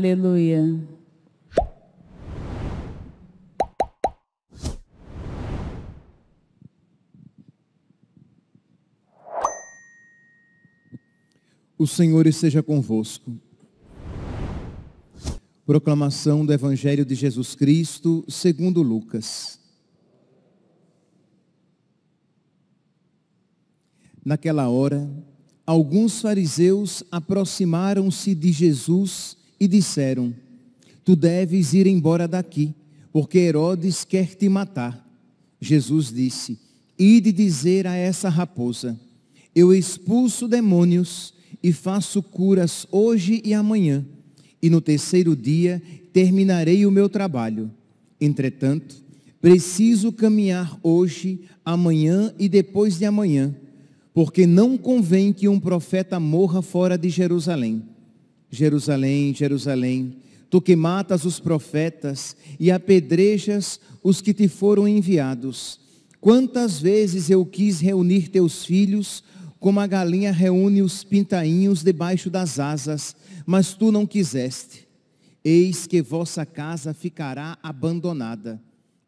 Aleluia. O Senhor esteja convosco. Proclamação do Evangelho de Jesus Cristo, segundo Lucas. Naquela hora, alguns fariseus aproximaram-se de Jesus e disseram: Tu deves ir embora daqui, porque Herodes quer te matar. Jesus disse: Ide dizer a essa raposa: Eu expulso demônios e faço curas hoje e amanhã, e no terceiro dia terminarei o meu trabalho. Entretanto, preciso caminhar hoje, amanhã e depois de amanhã, porque não convém que um profeta morra fora de Jerusalém. Jerusalém, Jerusalém, tu que matas os profetas e apedrejas os que te foram enviados. Quantas vezes eu quis reunir teus filhos, como a galinha reúne os pintainhos debaixo das asas, mas tu não quiseste. Eis que vossa casa ficará abandonada.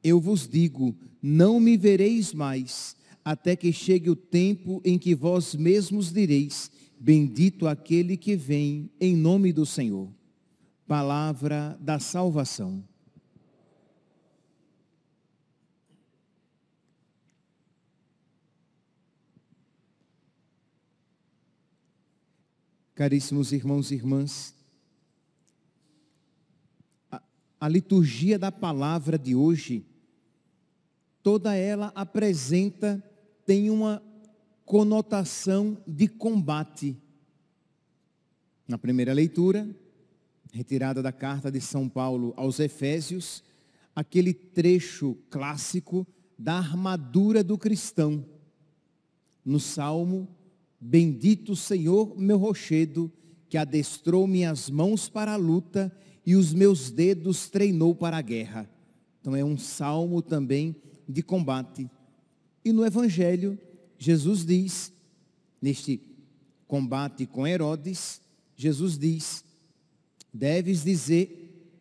Eu vos digo, não me vereis mais, até que chegue o tempo em que vós mesmos direis: bendito aquele que vem em nome do Senhor. Palavra da salvação. Caríssimos irmãos e irmãs, a liturgia da palavra de hoje, toda ela tem uma conotação de combate. Na primeira leitura, retirada da carta de São Paulo aos Efésios, aquele trecho clássico da armadura do cristão. No Salmo: Bendito Senhor, meu rochedo, que adestrou minhas mãos para a luta e os meus dedos treinou para a guerra. Então é um salmo também de combate. E no Evangelho, Jesus diz, neste combate com Herodes, Jesus diz: deves dizer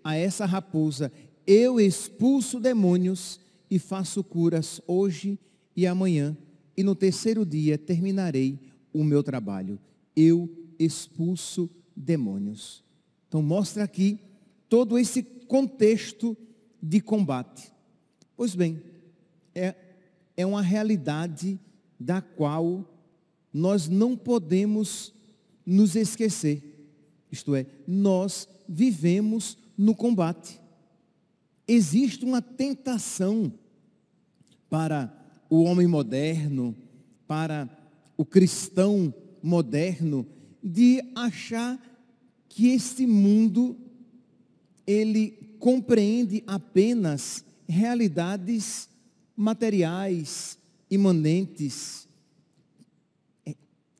a essa raposa: eu expulso demônios e faço curas hoje e amanhã, e no terceiro dia terminarei o meu trabalho. Eu expulso demônios. Então mostra aqui todo esse contexto de combate. Pois bem, é uma realidade da qual nós não podemos nos esquecer. Isto é, nós vivemos no combate. Existe uma tentação para o homem moderno, para o cristão moderno, de achar que este mundo, ele compreende apenas realidades materiais, imanentes,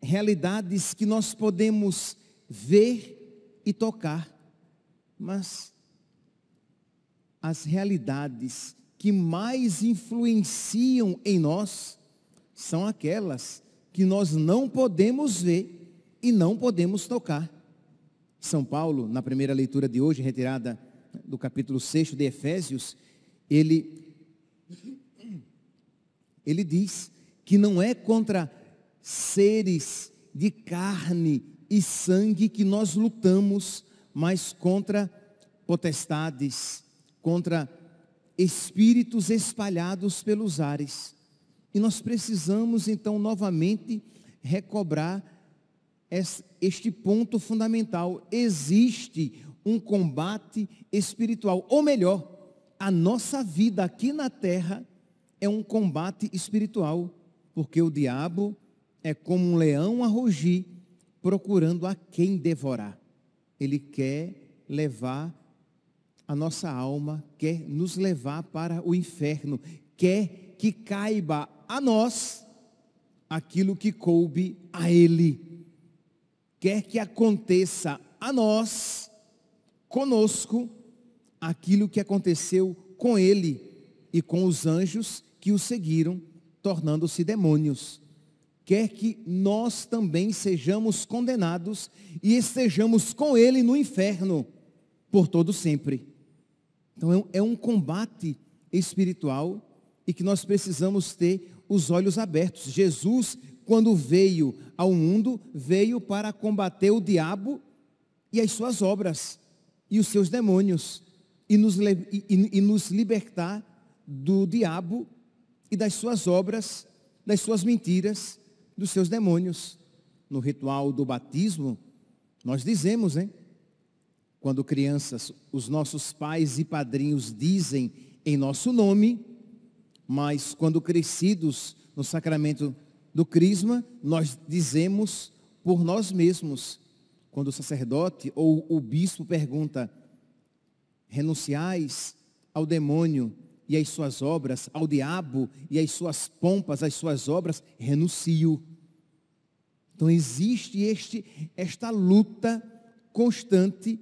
realidades que nós podemos ver e tocar, mas as realidades que mais influenciam em nós são aquelas que nós não podemos ver e não podemos tocar. São Paulo, na primeira leitura de hoje, retirada do capítulo 6 de Efésios, ele diz que não é contra seres de carne e sangue que nós lutamos, mas contra potestades, contra espíritos espalhados pelos ares. E nós precisamos então novamente recobrar este ponto fundamental. Existe um combate espiritual, ou melhor, a nossa vida aqui na terra é um combate espiritual, porque o diabo é como um leão a rugir, procurando a quem devorar. Ele quer levar a nossa alma, quer nos levar para o inferno, quer que caiba a nós aquilo que coube a ele, quer que aconteça a nós, conosco, aquilo que aconteceu com ele e com os anjos que o seguiram, tornando-se demônios. Quer que nós também sejamos condenados e estejamos com ele no inferno por todo sempre. Então é um combate espiritual e que nós precisamos ter os olhos abertos. Jesus, quando veio ao mundo, veio para combater o diabo e as suas obras e os seus demônios e nos libertar do diabo e das suas obras, das suas mentiras, dos seus demônios. No ritual do batismo, nós dizemos, né? Quando crianças, os nossos pais e padrinhos dizem em nosso nome, mas quando crescidos no sacramento do crisma, nós dizemos por nós mesmos. Quando o sacerdote ou o bispo pergunta: renunciais ao demônio e às suas obras, ao diabo e às suas pompas, às suas obras, renuncio. Então existe esta luta constante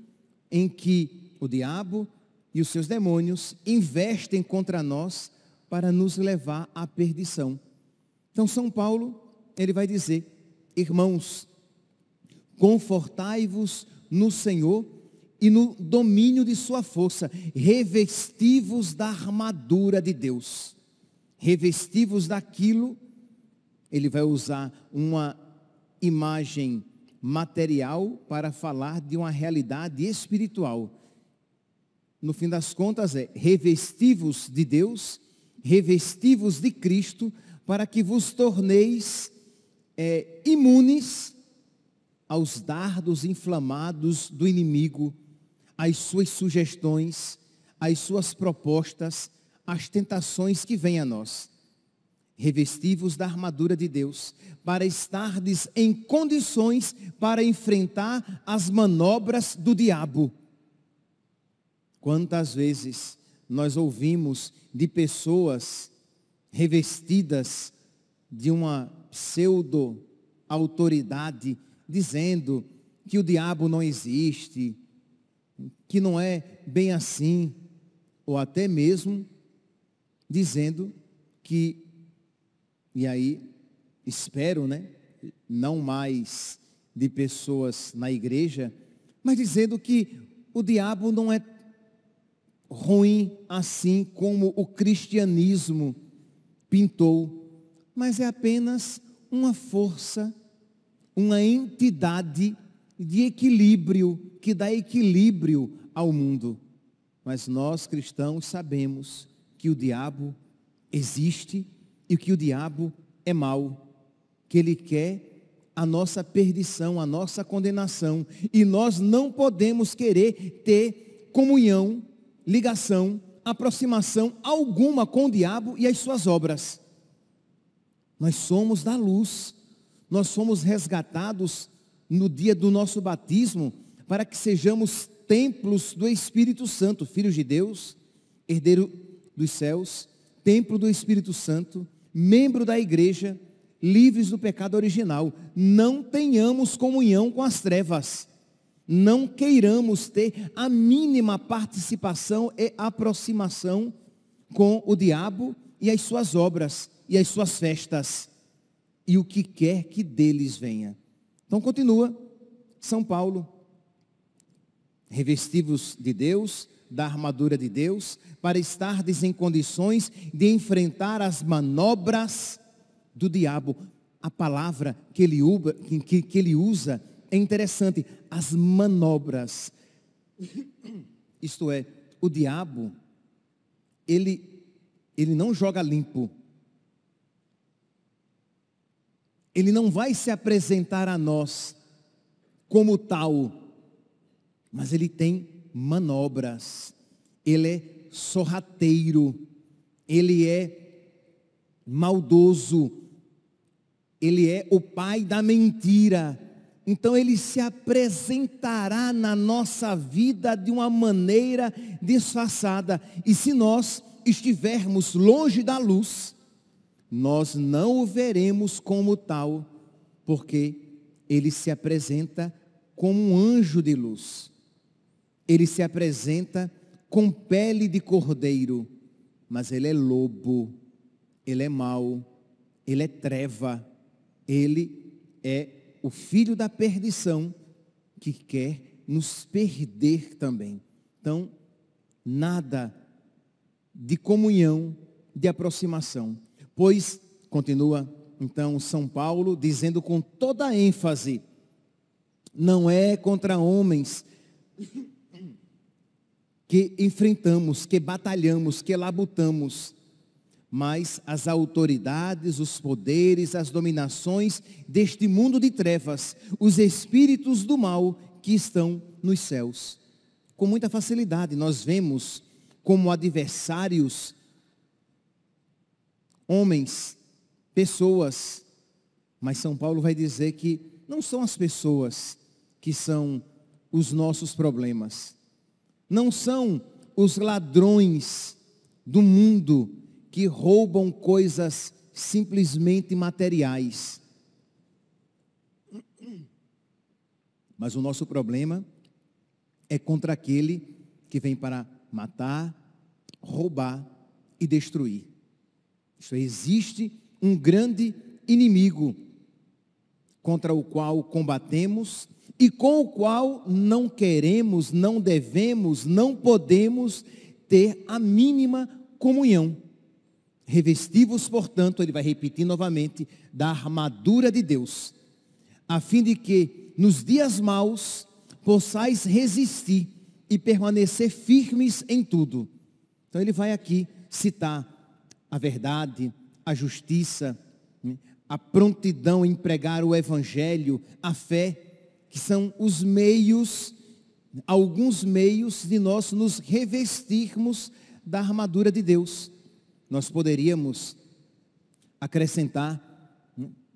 em que o diabo e os seus demônios investem contra nós para nos levar à perdição. Então São Paulo, ele vai dizer: irmãos, confortai-vos no Senhor e no domínio de sua força, revesti-vos da armadura de Deus, revesti-vos daquilo. Ele vai usar uma imagem material para falar de uma realidade espiritual. No fim das contas revesti-vos de Deus, revesti-vos de Cristo, para que vos torneis imunes aos dardos inflamados do inimigo, às suas sugestões, às suas propostas, às tentações que vêm a nós. Revesti-vos da armadura de Deus, para estardes em condições para enfrentar as manobras do diabo. Quantas vezes nós ouvimos de pessoas revestidas de uma pseudo-autoridade, dizendo que o diabo não existe, que não é bem assim, ou até mesmo dizendo que, e aí espero, não mais de pessoas na igreja, mas dizendo que o diabo não é ruim assim como o cristianismo pintou, mas é apenas uma força, uma entidade de equilíbrio, que dá equilíbrio ao mundo. Mas nós cristãos sabemos que o diabo existe e que o diabo é mau, que ele quer a nossa perdição, a nossa condenação, e nós não podemos querer ter comunhão, ligação, aproximação alguma com o diabo e as suas obras. Nós somos da luz, nós somos resgatados no dia do nosso batismo, para que sejamos templos do Espírito Santo, filhos de Deus, herdeiro dos céus, templo do Espírito Santo, membro da igreja, livres do pecado original. Não tenhamos comunhão com as trevas. Não queiramos ter a mínima participação e aproximação com o diabo e as suas obras e as suas festas e o que quer que deles venha. Então continua São Paulo: revesti-vos de Deus, da armadura de Deus, para estardes em condições de enfrentar as manobras do diabo. A palavra que ele usa é interessante: as manobras. Isto é, o diabo, ele não joga limpo. Ele não vai se apresentar a nós como tal, mas ele tem manobras. Ele é sorrateiro, ele é maldoso, ele é o pai da mentira. Então ele se apresentará na nossa vida de uma maneira disfarçada. E se nós estivermos longe da luz, nós não o veremos como tal, porque ele se apresenta como um anjo de luz. Ele se apresenta com pele de cordeiro. mas ele é lobo, ele é mau, ele é treva, ele é o filho da perdição que quer nos perder também. Então, nada de comunhão, de aproximação. Pois, continua então São Paulo, dizendo com toda a ênfase, não é contra homens que enfrentamos, que batalhamos, que labutamos, mas as autoridades, os poderes, as dominações deste mundo de trevas, os espíritos do mal que estão nos céus. Com muita facilidade nós vemos como adversários homens, pessoas, mas São Paulo vai dizer que não são as pessoas que são os nossos problemas, não são os ladrões do mundo que roubam coisas simplesmente materiais, mas o nosso problema é contra aquele que vem para matar, roubar e destruir. Isso existe um grande inimigo contra o qual combatemos e com o qual não queremos, não devemos, não podemos ter a mínima comunhão. Revesti-vos, portanto, ele vai repetir novamente, da armadura de Deus, a fim de que nos dias maus possais resistir e permanecer firmes em tudo. Então ele vai aqui citar a verdade, a justiça, a prontidão em pregar o evangelho, a fé, que são os meios, alguns meios de nós nos revestirmos da armadura de Deus. Nós poderíamos acrescentar,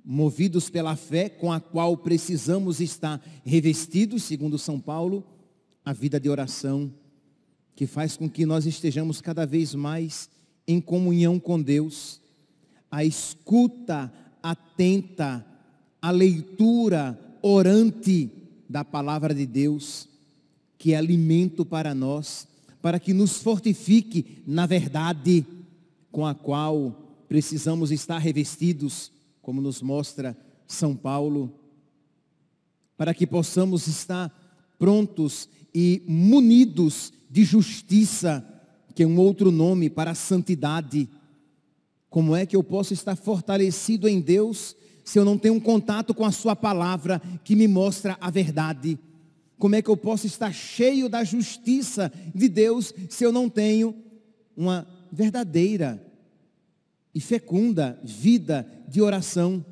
movidos pela fé com a qual precisamos estar revestidos, segundo São Paulo, a vida de oração, que faz com que nós estejamos cada vez mais em comunhão com Deus, a escuta atenta, a leitura orante da palavra de Deus, que é alimento para nós, para que nos fortifique na verdade com a qual precisamos estar revestidos, como nos mostra São Paulo, para que possamos estar prontos e munidos de justiça, que é um outro nome para a santidade. Como é que eu posso estar fortalecido em Deus se eu não tenho um contato com a sua palavra que me mostra a verdade? Como é que eu posso estar cheio da justiça de Deus se eu não tenho uma verdadeira e fecunda vida de oração?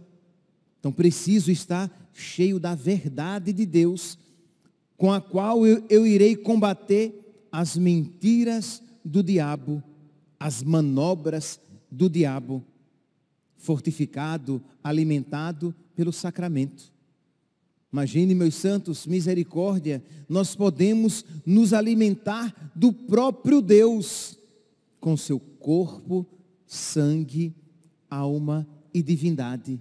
Então preciso estar cheio da verdade de Deus, com a qual eu irei combater as mentiras do diabo, as manobras do diabo, fortificado, alimentado pelo sacramento. Imagine, meus santos, misericórdia, nós podemos nos alimentar do próprio Deus, com seu corpo, sangue, alma e divindade.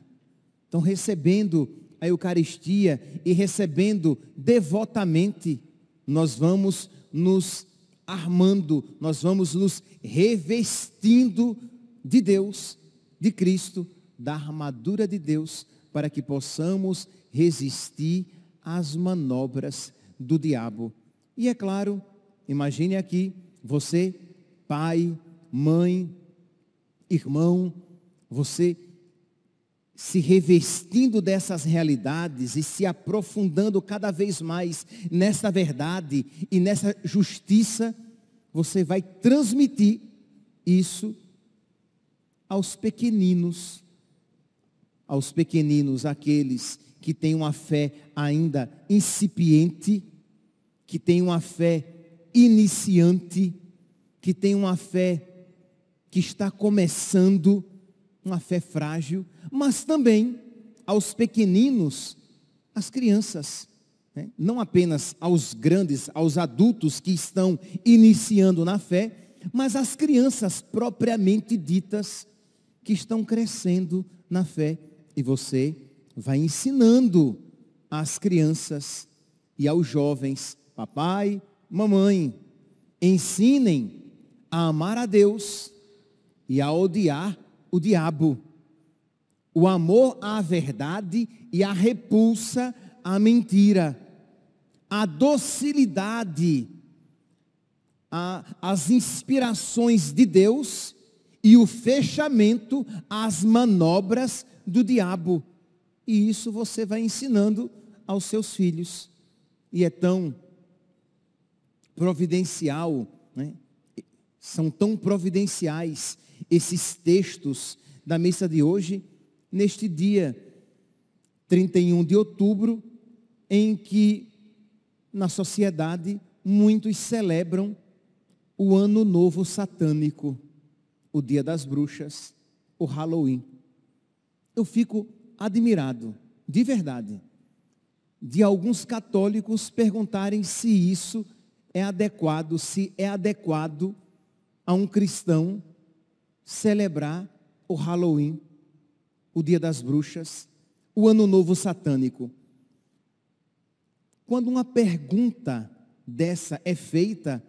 Então, recebendo a Eucaristia e recebendo devotamente, nós vamos nos armando, nós vamos nos revestindo de Deus, de Cristo, da armadura de Deus, para que possamos resistir às manobras do diabo. E é claro, imagine aqui, você, pai, mãe, irmão, você se revestindo dessas realidades e se aprofundando cada vez mais nessa verdade e nessa justiça, você vai transmitir isso aos pequeninos, aqueles que têm uma fé ainda incipiente, que têm uma fé iniciante, que têm uma fé que está começando, uma fé frágil, mas também aos pequeninos, às crianças, né? Não apenas aos grandes, aos adultos que estão iniciando na fé, mas às crianças propriamente ditas, que estão crescendo na fé. E você vai ensinando às crianças e aos jovens, papai, mamãe, ensinem a amar a Deus e a odiar o diabo. O amor à verdade e a repulsa à mentira. A docilidade às inspirações de Deus e o fechamento às manobras do diabo. E isso você vai ensinando aos seus filhos. E é tão providencial, né? São tão providenciais esses textos da missa de hoje, neste dia 31 de outubro, em que na sociedade muitos celebram o Ano Novo Satânico, o Dia das Bruxas, o Halloween. Eu fico admirado, de verdade, de alguns católicos perguntarem se isso é adequado, se é adequado a um cristão celebrar o Halloween, o Dia das Bruxas, o Ano Novo Satânico. Quando uma pergunta dessa é feita,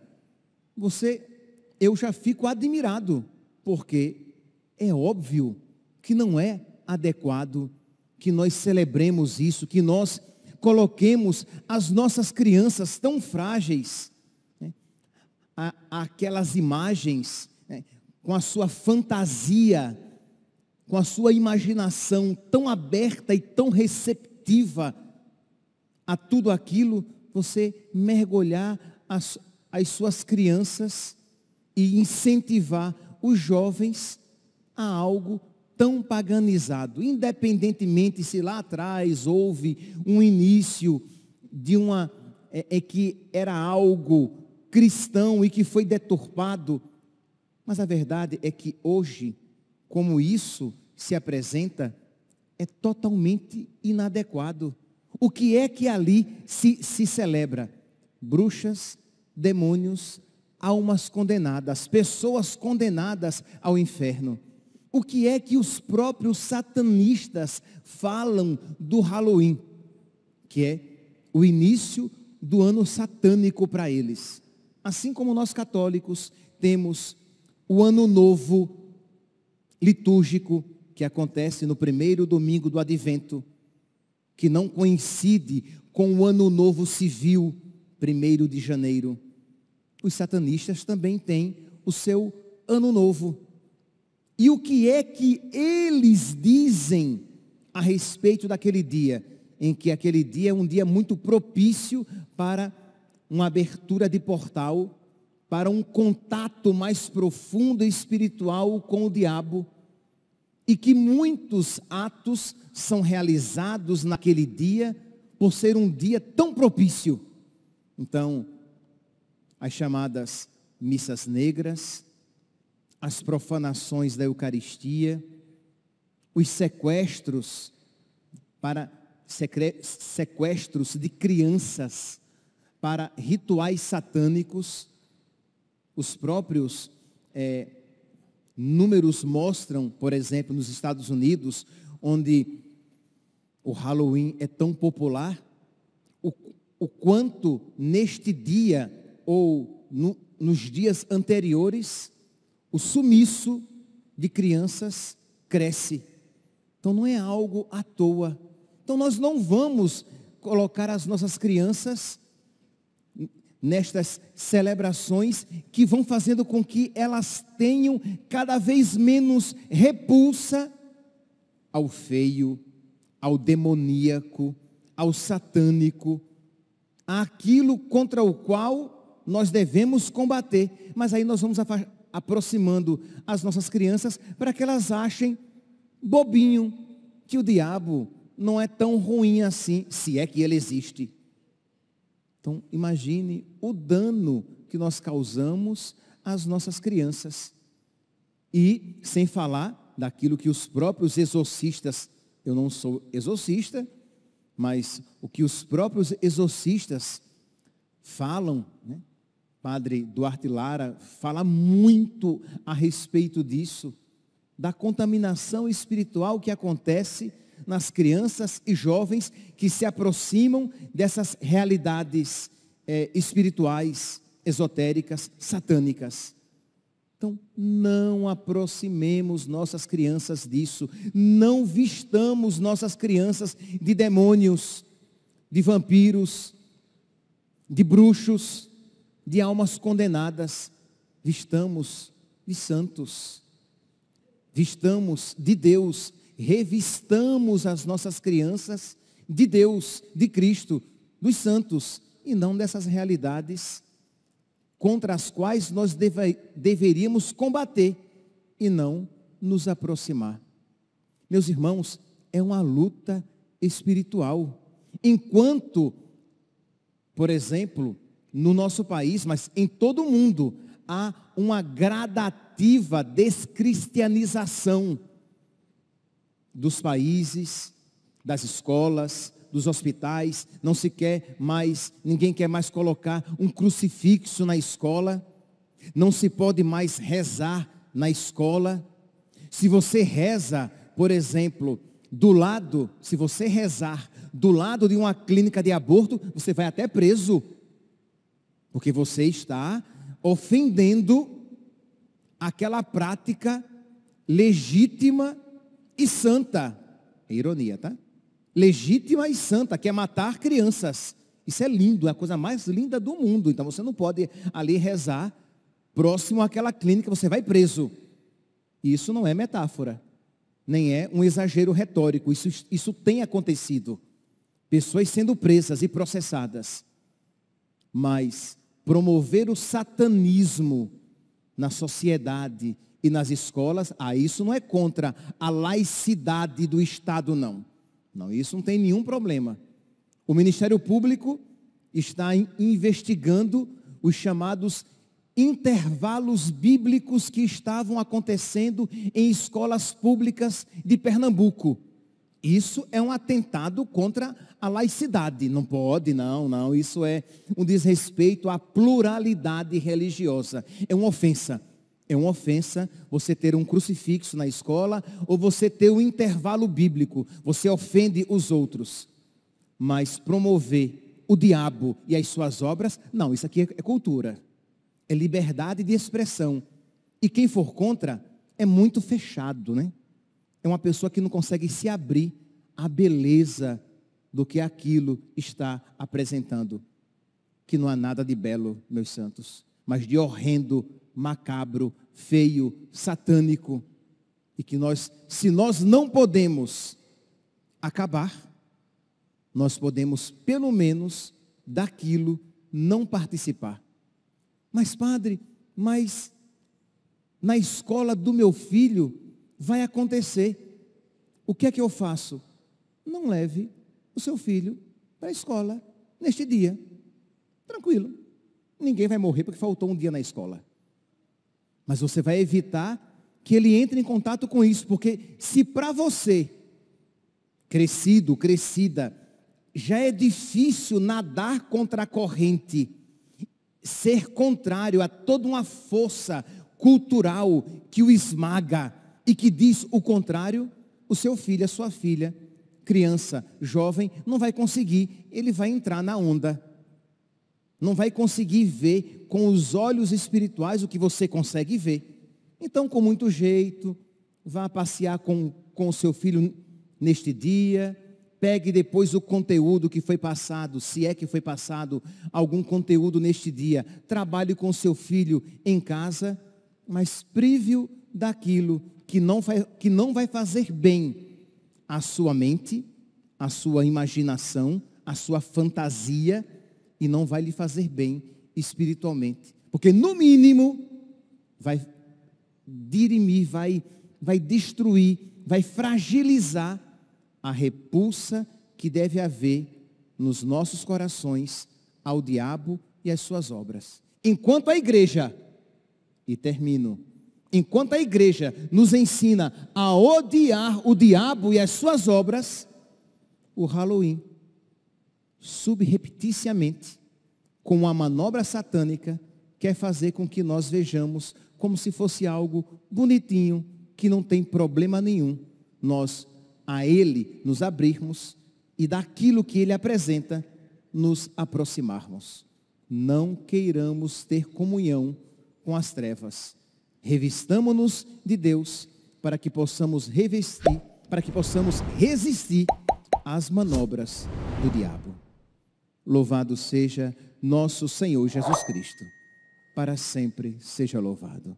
eu já fico admirado, porque é óbvio que não é adequado que nós celebremos isso, que nós coloquemos as nossas crianças tão frágeis, né, aquelas imagens, né, com a sua fantasia, com a sua imaginação tão aberta e tão receptiva a tudo aquilo, você mergulhar as suas crianças e incentivar os jovens a algo tão paganizado, independentemente se lá atrás houve um início de que era algo cristão e que foi deturpado, mas a verdade é que hoje, como isso se apresenta, é totalmente inadequado. O que é que ali se celebra? Bruxas, demônios, almas condenadas, pessoas condenadas ao inferno. O que é que os próprios satanistas falam do Halloween? Que é o início do ano satânico para eles. Assim como nós católicos temos o ano novo litúrgico, que acontece no primeiro domingo do Advento, que não coincide com o ano novo civil, 1º de janeiro. Os satanistas também têm o seu ano novo. E o que é que eles dizem a respeito daquele dia? Em que aquele dia é um dia muito propício para uma abertura de portal, para um contato mais profundo e espiritual com o diabo. E que muitos atos são realizados naquele dia, por ser um dia tão propício. Então, as chamadas missas negras, as profanações da Eucaristia, os sequestros de crianças para rituais satânicos. Os próprios números mostram, por exemplo, nos Estados Unidos, onde o Halloween é tão popular, o quanto neste dia ou nos dias anteriores, o sumiço de crianças cresce. Então não é algo à toa. Então nós não vamos colocar as nossas crianças nestas celebrações que vão fazendo com que elas tenham cada vez menos repulsa ao feio, ao demoníaco, ao satânico, àquilo contra o qual nós devemos combater. Mas aí nós vamos aproximando as nossas crianças para que elas achem bobinho que o diabo não é tão ruim assim, se é que ele existe. Então, imagine o dano que nós causamos às nossas crianças. E, sem falar daquilo que os próprios exorcistas, eu não sou exorcista, mas o que os próprios exorcistas falam, né? Padre Duarte Lara fala muito a respeito disso, da contaminação espiritual que acontece nas crianças e jovens que se aproximam dessas realidades espirituais, esotéricas, satânicas. Então, não aproximemos nossas crianças disso. Não vistamos nossas crianças de demônios, de vampiros, de bruxos, de almas condenadas. Vistamos de santos. Vistamos de Deus. Revistamos as nossas crianças de Deus, de Cristo, dos santos, e não dessas realidades contra as quais nós deveríamos combater e não nos aproximar. Meus irmãos, é uma luta espiritual. Enquanto, por exemplo, no nosso país, mas em todo o mundo, há uma gradativa descristianização dos países, das escolas, dos hospitais. Não se quer mais, ninguém quer mais colocar um crucifixo na escola. Não se pode mais rezar na escola. Se você reza, por exemplo, se você rezar do lado de uma clínica de aborto, você vai até preso. Porque você está ofendendo aquela prática legítima e santa. É ironia, tá? Legítima e santa, que é matar crianças. Isso é lindo, é a coisa mais linda do mundo. Então você não pode ali rezar próximo àquela clínica, você vai preso. Isso não é metáfora, nem é um exagero retórico. Isso tem acontecido. Pessoas sendo presas e processadas. Mas promover o satanismo na sociedade e nas escolas, isso não é contra a laicidade do Estado, não. Não, isso não tem nenhum problema. O Ministério Público está investigando os chamados intervalos bíblicos que estavam acontecendo em escolas públicas de Pernambuco. Isso é um atentado contra a laicidade. Não pode, não. Isso é um desrespeito à pluralidade religiosa. É uma ofensa. É uma ofensa você ter um crucifixo na escola ou você ter um intervalo bíblico. Você ofende os outros. Mas promover o diabo e as suas obras, não, isso aqui é cultura. É liberdade de expressão. E quem for contra é muito fechado, né? É uma pessoa que não consegue se abrir à beleza do que aquilo está apresentando. Que não há nada de belo, meus santos, mas de horrendo, macabro, feio, satânico. E que se nós não podemos acabar, nós podemos pelo menos daquilo não participar. Mas padre, na escola do meu filho vai acontecer. O que é que eu faço? Não leve o seu filho para a escola neste dia. Tranquilo. Ninguém vai morrer porque faltou um dia na escola. Mas você vai evitar que ele entre em contato com isso. Porque se para você, crescido, crescida, já é difícil nadar contra a corrente, ser contrário a toda uma força cultural que o esmaga e que diz o contrário, o seu filho, a sua filha, criança, jovem, não vai conseguir, ele vai entrar na onda. Não vai conseguir ver com os olhos espirituais o que você consegue ver. Então, com muito jeito, vá passear com o seu filho neste dia. Pegue depois o conteúdo que foi passado, se é que foi passado algum conteúdo neste dia. Trabalhe com o seu filho em casa, mas prive-o daquilo que não vai fazer bem à sua mente, à sua imaginação, à sua fantasia, e não vai lhe fazer bem espiritualmente. Porque no mínimo vai dirimir, vai destruir, vai fragilizar a repulsa que deve haver nos nossos corações ao diabo e às suas obras. Enquanto a igreja, e termino, enquanto a igreja nos ensina a odiar o diabo e as suas obras, o Halloween, subrepticiamente, com uma manobra satânica, quer fazer com que nós vejamos como se fosse algo bonitinho, que não tem problema nenhum, nós a Ele nos abrirmos e daquilo que Ele apresenta, nos aproximarmos. Não queiramos ter comunhão com as trevas. Revistamo-nos de Deus para que possamos resistir às manobras do diabo. Louvado seja nosso Senhor Jesus Cristo. Para sempre seja louvado.